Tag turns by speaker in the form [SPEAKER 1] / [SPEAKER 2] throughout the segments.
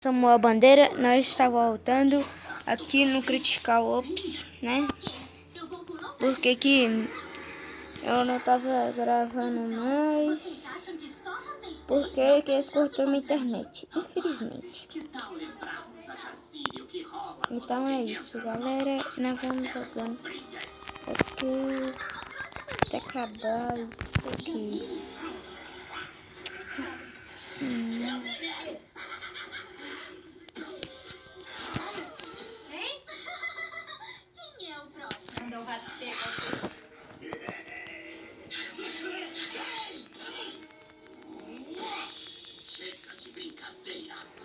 [SPEAKER 1] Samuel Bandeira, nós estamos voltando aqui no Critical Ops, né? Porque que eu não tava gravando mais, porque que eles cortou minha internet, infelizmente. Então é isso, galera, nós vamos jogando aqui até acabar isso aqui. Nossa,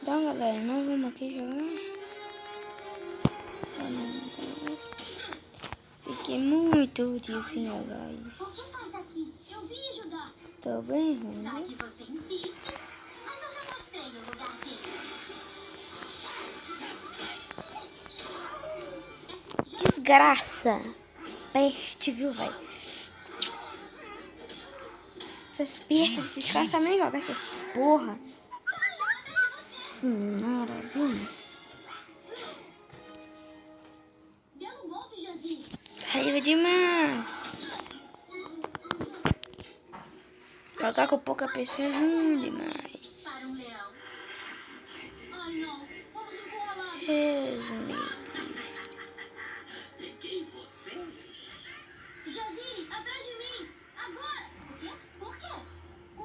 [SPEAKER 1] então, galera, nós vamos aqui jogar. Fiquei muito de sem jogar isso. Tô bem ruim, né? Desgraça! Peste, viu, velho? Essas pestes, esses caras sabem nem jogar essas porra. Senhora, viu? Raiva demais. Jogar com pouca pessoa é ruim demais. Resume.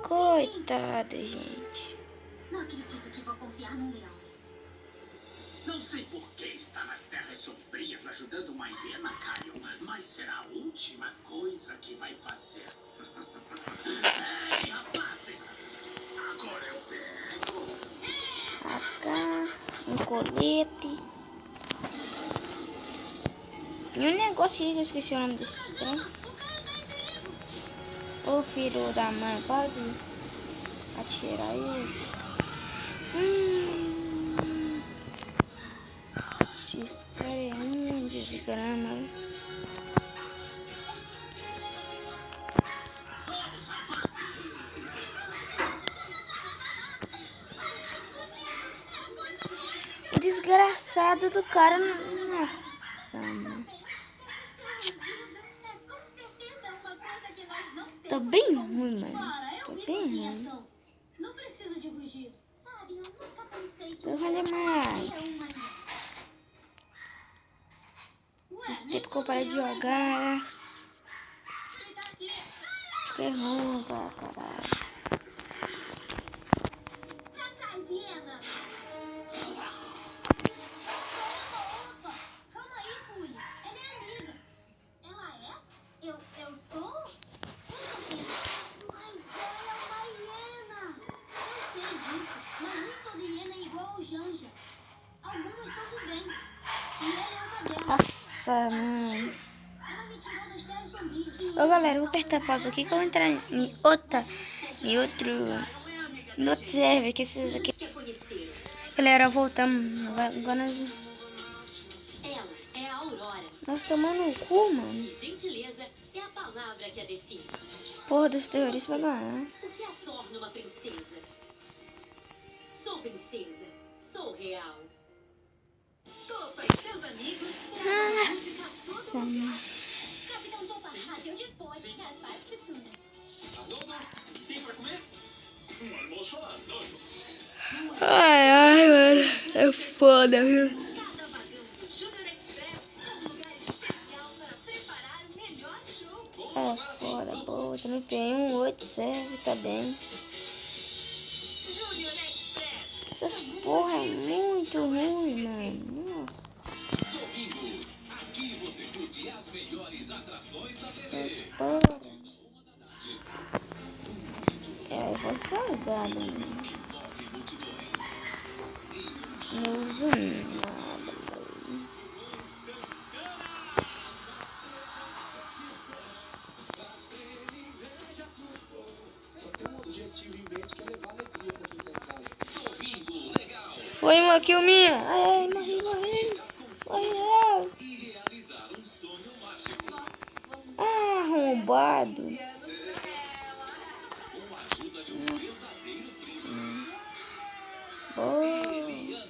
[SPEAKER 1] Coitada, gente.
[SPEAKER 2] Não acredito que vou confiar num leão. Não sei por que está nas terras sombrias ajudando uma hiena, Caio, mas será a última coisa que vai fazer. Ei, rapazes! Agora eu pego!
[SPEAKER 1] Acá, um colete. E um negócio que eu esqueci o nome desse trem. Ô filho da mãe, para de atirar ele. Esses caras é um desgrama. O desgraçado do cara. Nossa, mano. Tô bem ruim, mano. Tô bem ruim.
[SPEAKER 2] Não preciso de rugido. Sabe, eu nunca pensei que
[SPEAKER 1] Tô ruim demais. Esses tempos que eu parei de jogar. Fiquei ruim pra caralho.
[SPEAKER 2] Calma aí, Fui. Ela é amiga. Ela é? Eu sou? Com certeza. Mas ela é uma hiena. Eu sei disso, mas nem toda hiena é igual ao Janja. Algumas são do bem. E ela é uma delas.
[SPEAKER 1] Nossa, mano.
[SPEAKER 2] Ela me tirou das terras sombrias.
[SPEAKER 1] Ô galera, eu vou apertar pausa aqui que eu vou entrar em outro server que esses aqui. Galera, voltamos. Agora
[SPEAKER 3] Ela é a Aurora.
[SPEAKER 1] nós tomando o cu, mano.
[SPEAKER 3] E gentileza é a palavra que a define.
[SPEAKER 1] Porra dos terroristas vai ganhar.
[SPEAKER 3] O que a torna uma princesa? Sou princesa. Sou real. Topa e seus amigos.
[SPEAKER 1] Nossa, mano.
[SPEAKER 2] Capitão Topa, a seu dispor. As partituras.
[SPEAKER 4] Tem pra comer? Um almoço adoro.
[SPEAKER 1] Ai, mano. É foda, viu?
[SPEAKER 3] Cada vagão do Júnior Express é um lugar especial para preparar o melhor show.
[SPEAKER 1] É foda, boa. Também tem um outro server também.
[SPEAKER 3] Júnior Express.
[SPEAKER 1] Essas porra é muito ruim, mano. Nossa.
[SPEAKER 4] Domingo, aqui você curte as melhores atrações da TV.
[SPEAKER 1] Essas porra.
[SPEAKER 4] 1 da tarde.
[SPEAKER 1] É, eu vou salgado, mano.
[SPEAKER 4] Que move multidões.
[SPEAKER 1] Não vi nada, mano.
[SPEAKER 4] Domingo legal.
[SPEAKER 1] Foi uma kill minha. Ai, morri. Morri não.
[SPEAKER 4] E realizar um sonho mágico.
[SPEAKER 1] Ah, arrombado.
[SPEAKER 4] Com a ajuda de um verdadeiro príncipe.
[SPEAKER 1] Boa.
[SPEAKER 4] Eliana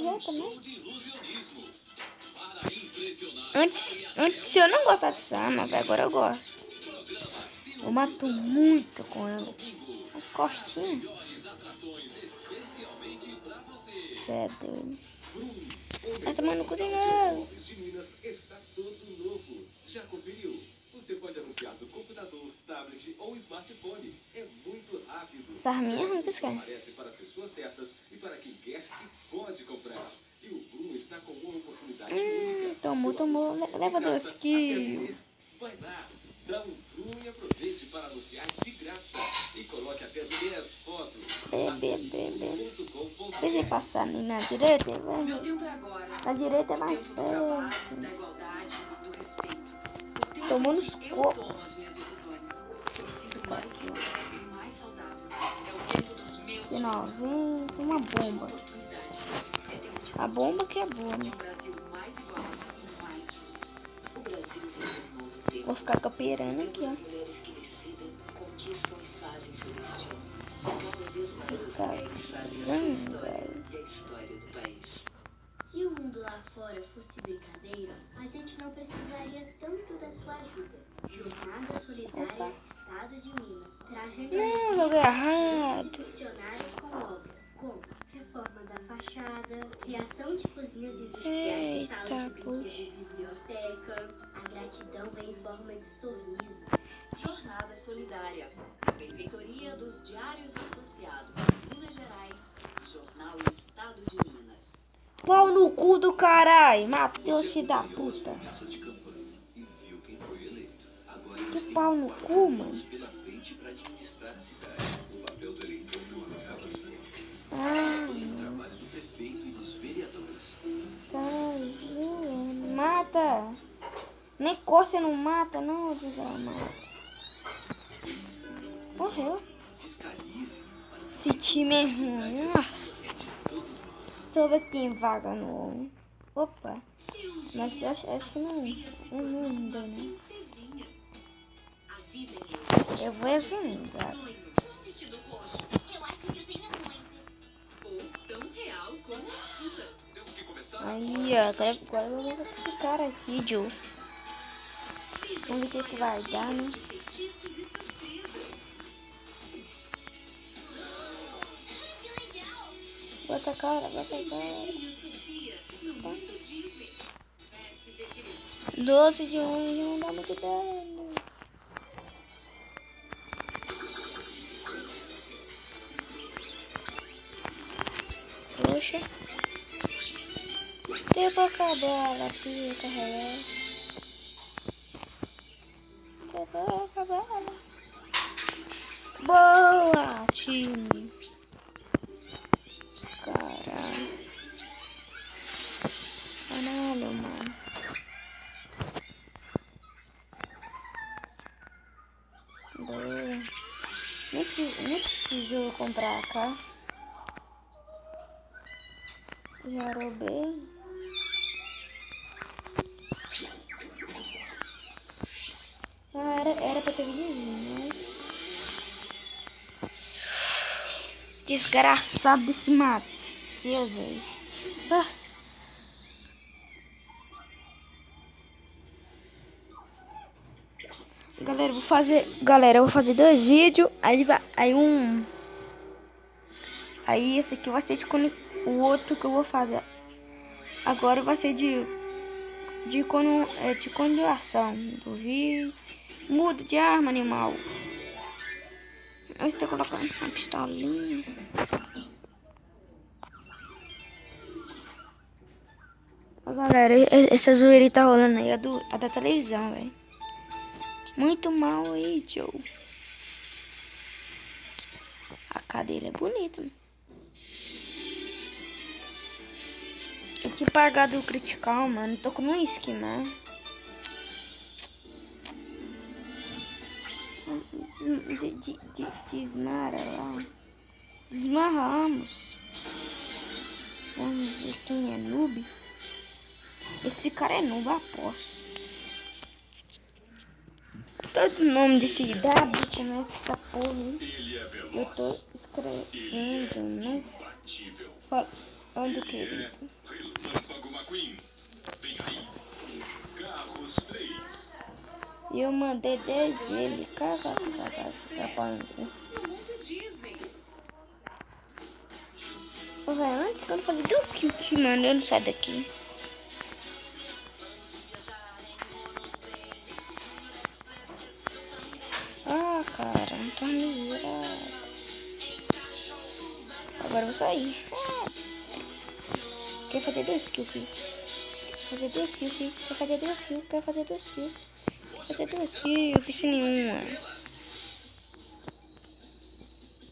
[SPEAKER 1] morreu também.
[SPEAKER 4] Show de ilusionismo. Para impressionar.
[SPEAKER 1] Antes eu não gostava de Sam, mas agora eu gosto. Eu mato muito com ela. Uma costinha.
[SPEAKER 4] Melhores atrações especialmente pra você.
[SPEAKER 1] Você é doido.
[SPEAKER 4] Brum,
[SPEAKER 1] Essa mano cu de novo.
[SPEAKER 5] Móveis de Minas está todo novo. Já conferiu? Você pode anunciar do computador, tablet ou smartphone. É muito rápido.
[SPEAKER 1] Essa arminha é ruim que cara.
[SPEAKER 5] Aparece para as pessoas certas e para quem quer e pode comprar. E o Brum está com uma oportunidade única.
[SPEAKER 1] Tomou. Leva 2 kills.
[SPEAKER 5] Vai lá, dá um Brum e aproveite para anunciar de graça. E coloque até 10 fotos.
[SPEAKER 1] Pensei passar ali na direita,
[SPEAKER 3] Meu
[SPEAKER 1] velho.
[SPEAKER 3] tempo é agora.
[SPEAKER 1] Na direita é
[SPEAKER 3] O
[SPEAKER 1] mais
[SPEAKER 3] tempo do trabalho,
[SPEAKER 1] perto.
[SPEAKER 3] da igualdade, do respeito. O tempo
[SPEAKER 1] Tomou
[SPEAKER 3] em
[SPEAKER 1] nos
[SPEAKER 3] que eu
[SPEAKER 1] cocos.
[SPEAKER 3] tomo as minhas decisões. Eu me sinto mais segura e mais saudável. É o tempo dos meus
[SPEAKER 1] De novinho, uma bomba.
[SPEAKER 3] oportunidades. É tempo de
[SPEAKER 1] A bomba que é boa,
[SPEAKER 3] de
[SPEAKER 1] né?
[SPEAKER 3] um Brasil mais igual e mais justo. O Brasil vive um novo tempo.
[SPEAKER 1] Vou ficar capeirando aqui, ó.
[SPEAKER 3] As mulheres que decidem, conquistam e fazem seu destino. Cada vez mais as
[SPEAKER 1] Tá
[SPEAKER 3] mulheres fazem a sua história
[SPEAKER 1] velho.
[SPEAKER 3] e a história do país.
[SPEAKER 2] Se o mundo lá fora fosse brincadeira, a gente não precisaria tanto da sua ajuda. Jornada Solidária Estado de Minas, trazendo
[SPEAKER 1] Não, joguei errado.
[SPEAKER 2] funcionários com obras como reforma da fachada, criação de cozinhas industriais e salas de
[SPEAKER 1] Eita,
[SPEAKER 2] brinquedo e biblioteca. A gratidão vem em forma de sorrisos.
[SPEAKER 3] Jornada Solidária. Prefeitura dos Diários Associados. Minas Gerais. Jornal Estado de Minas.
[SPEAKER 1] Pau no cu do caralho. Matheus, filho da puta.
[SPEAKER 5] Promessas de campanha e viu quem foi eleito. Agora
[SPEAKER 1] Que
[SPEAKER 5] eles têm
[SPEAKER 1] pau no cu, mano.
[SPEAKER 5] anos pela frente para administrar a cidade. O papel do eleitor não acaba aqui.
[SPEAKER 1] Ah,
[SPEAKER 5] O trabalho do prefeito e dos vereadores.
[SPEAKER 1] tá zoando. Mata. Nem cor você não mata, não, desgramado. Morreu.
[SPEAKER 5] Fiscalize para
[SPEAKER 1] Esse time é ruim. Nossa.
[SPEAKER 5] de todos nós.
[SPEAKER 1] Deixa eu ver que tem vaga no... Opa. Mas eu acho que não deu, né?
[SPEAKER 3] Princesinha. A vida
[SPEAKER 1] Eu vou assim, cara.
[SPEAKER 3] sonho. Vestido roxo.
[SPEAKER 2] Eu acho que eu tenho muito.
[SPEAKER 3] Ou tão real como a sua.
[SPEAKER 5] Temos que começar.
[SPEAKER 1] Aí, ó. Agora eu vou ver esse cara aqui, Joe. Vamos ver o que vai dar, né?
[SPEAKER 3] De feitiços e surpresas.
[SPEAKER 2] Que legal!
[SPEAKER 1] Bota a cara.
[SPEAKER 3] Princesinha Sofia. No mundo Disney. SBT.
[SPEAKER 1] 12 de 1 não dá muito dano. Poxa. Tempo acabar, ela precisa carregar. Tempo acabar. Boa, time. Caralho. Caralho, mano. Boa. Nem preciso comprar a cá. Já roubei. Ah, era pra ter vindo, né? Desgraçado desse Matheus, velho. Nossa. Galera, eu vou fazer 2 vídeos. Aí esse aqui vai ser o outro que eu vou fazer. Agora vai ser de continuação do vídeo. Muda de arma, animal. Eu estou colocando uma pistolinha. Ó, galera, essa zoeira aí tá rolando aí, a da televisão, velho. Muito mal aí, Joe. A cadeira é bonita, mano. Tem que pagar do critical, mano. Tô com um skin, mano. Desmara lá. Desmarramos. Vamos ver quem é noob. Esse cara é noob, aposto. Todo nome desse W começa essa porra, hein?
[SPEAKER 5] Ele é
[SPEAKER 1] Eu
[SPEAKER 5] veloz.
[SPEAKER 1] tô escrevendo, né?
[SPEAKER 5] Imbatível.
[SPEAKER 1] Falando, querido. mandei 10 ele.
[SPEAKER 3] No mundo Disney.
[SPEAKER 1] Ô, velho, antes que eu falei 2 kills aqui, mano, eu não saio daqui. Ah, cara, não tá me virando. Agora eu vou sair. Quer fazer 2 kills aqui? Quer fazer 2 kills aqui? Quer fazer 2 kills? Quer fazer 2 kills? Fazer 2 kills, eu fiz nenhuma.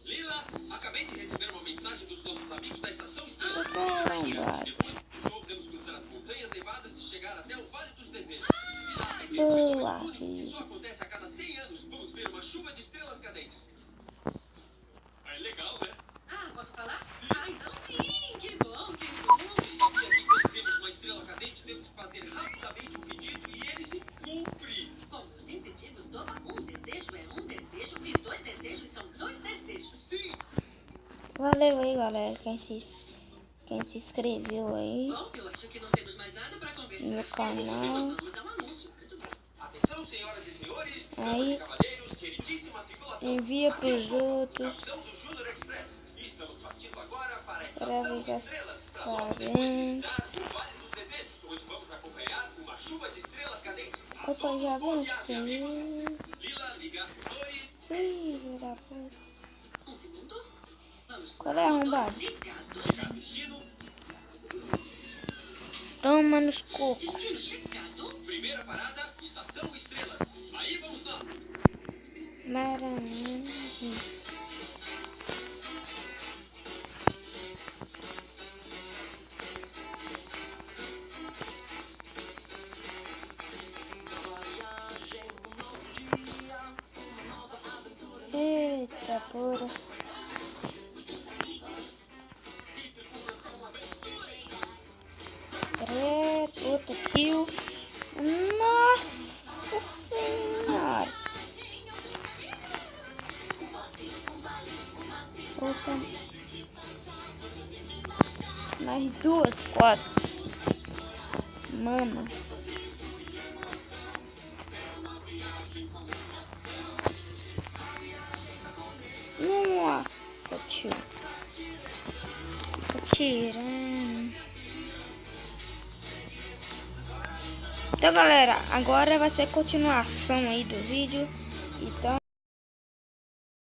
[SPEAKER 5] Lila, acabei de receber uma mensagem dos nossos amigos da Estação Estrela.
[SPEAKER 1] Caramba.
[SPEAKER 5] Depois do jogo, temos que cruzar as montanhas nevadas e chegar até o Vale dos Desejos.
[SPEAKER 1] Boa,
[SPEAKER 5] Isso
[SPEAKER 1] filho.
[SPEAKER 5] acontece a cada 100 anos. Vamos ver uma chuva de estrelas cadentes. É legal, né?
[SPEAKER 3] Ah, posso falar? Sim. Ah, então sim. Que bom, que bom.
[SPEAKER 5] Sabia que quando temos uma estrela cadente, temos que fazer rapidamente um pedido e ele se cumpre.
[SPEAKER 3] Como sempre digo, toma um desejo é um desejo e 2 desejos são 2 desejos.
[SPEAKER 5] Sim.
[SPEAKER 1] Valeu aí, galera, quem se inscreveu aí
[SPEAKER 3] Bom, eu acho que não temos mais nada pra conversar.
[SPEAKER 1] no meu canal.
[SPEAKER 3] Vamos ao anúncio. Muito bem.
[SPEAKER 5] Atenção, senhoras e senhores, damas
[SPEAKER 1] Aí.
[SPEAKER 5] e cavalheiros, queridíssima tripulação.
[SPEAKER 1] Envia
[SPEAKER 5] Aqui é o
[SPEAKER 1] pros
[SPEAKER 5] Bob,
[SPEAKER 1] outros.
[SPEAKER 5] capitão do Júnior Express. E estamos partindo agora para a
[SPEAKER 1] Pra
[SPEAKER 5] Estação
[SPEAKER 1] já
[SPEAKER 5] Estrelas, para logo depois
[SPEAKER 1] sabendo.
[SPEAKER 5] visitar o Vale dos Desejos, onde vamos acompanhar uma chuva de estrelas cadentes. A
[SPEAKER 1] Opa,
[SPEAKER 5] todos,
[SPEAKER 1] já
[SPEAKER 5] boa
[SPEAKER 1] vamos
[SPEAKER 5] viagem, amigos.
[SPEAKER 1] ter.
[SPEAKER 5] Lila, liga motores.
[SPEAKER 1] Filho da puta.
[SPEAKER 3] Um segundo. Vamos.
[SPEAKER 1] Qual é, arrombado?
[SPEAKER 3] Ligado.
[SPEAKER 5] Chegar destino.
[SPEAKER 1] Toma nos cocos.
[SPEAKER 3] Destino chegado.
[SPEAKER 5] Primeira parada, Estação Estrelas. Aí vamos nós.
[SPEAKER 1] Maravilha. Eita porra. Outra kill. Nossa senhora. Opa. Mais 2, 4. Mano. Nossa, tio. Tô tirando. Então, galera, agora vai ser a continuação aí do vídeo. Então...